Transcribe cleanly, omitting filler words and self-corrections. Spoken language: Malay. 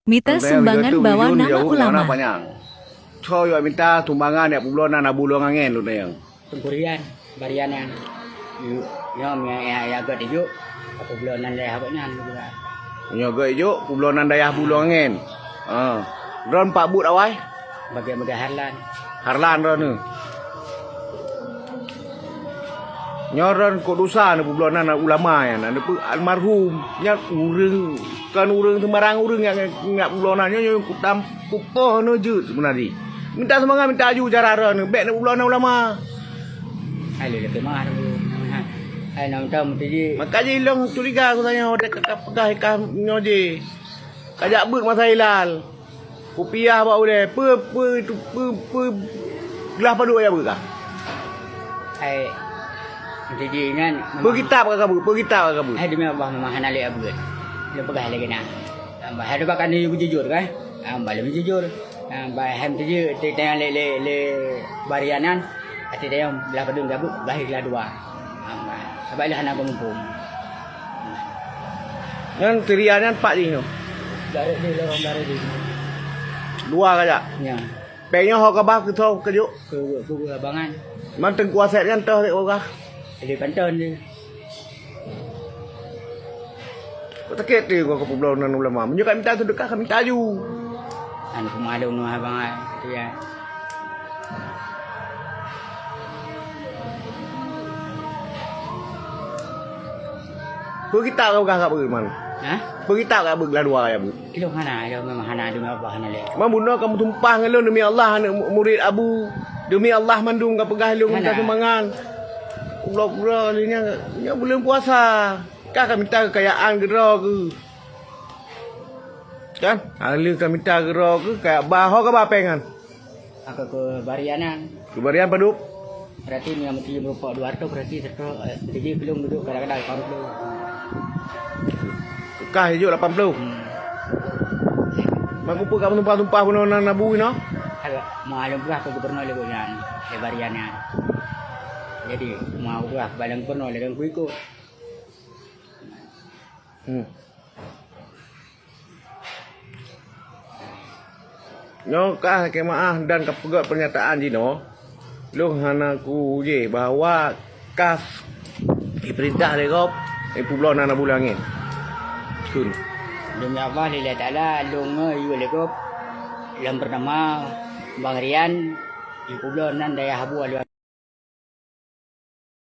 Mitos sumbangan bawa nama ulama. Cho yo minta tumbangan ya bulonan na bulong angin lu na yang. Tungkurian, barian yang nyom ya agak dijuk. Apa bulonan daya habaknya juga. Nyo ge yo bulonan dayah bulong angin. Ron Pak But awai. Bagai-bagai Harlan ron ni. Nyoron ko dosa na bulonan na ulama ya na almarhum nya urang kan urang sembarang urang yang bulonan nyo kutam kupoh no je sebenarnya. Minta semangat minta aju cara ron bek na bulonan ulama. Ai le ke mah tu. Ai nam tam ti Makanya ilong curiga aku tanya ada kakak pegah ikan nyo je. Kajak but masa hilal. Rupiah ba ule pe gelah padu ya berkah. ai jadi kan Berkitab kakak bu, berkitab kakak bu. ai demi Allah memang hanali abud. Dia pegah lagi nah. Bah ada bakan dia jujur kan. Balam jujur. Bah ham tu ti tayang le barianan. Ati tayang belah padung gabut bahirlah dua. Sebab lah anak pengumpul. Yang terianan pak je tu. Dari dia lorong dari dia. Dua kajak. Ya. Peknya ho kabah ke thau ke juk. Ke abangan. Man teng kuasa kan teh dek ogah. Di Banten dia. Kau takut dia kau kepulau nan ulama. Menjuk minta sedekah kami minta aju. Anu pemadung nu abang tu ya. Berkitab kau kakak ber man. Ha? Berkitab kau bergelah dua ya bu. Kilo hana dia memang hana demi Allah hana le. Man bunuh kamu tumpah ngelun demi Allah anak murid abu. Demi Allah mandung kau pegah lu minta sumbangan. Pulau-pulau ni nya bulan puasa. Kakak minta kekayaan gero ke. Kan? Ahli kau minta gero ke kayak baho ke bapengan. Aku ke barianan. Kebarian paduk. Berarti ni mesti berupa 200 berarti terus 3 belum duduk kadang-kadang 80. Kekah hijau 80. Mak kumpul kamu tumpah-tumpah pun nak nabu no. Agak maklum pula ke gubernur le bukan le barianan. Jadi mau pula balang pernah le kan ku ikut. Nyo kah kemaah dan kepegat pernyataan ji no. Lu hanaku je bahawa kas perintah legop pulau nana bulangin. Kun. Demi Allah lillahi taala long yu le kop yang bernama Bang Rian di pulau nan daya Habu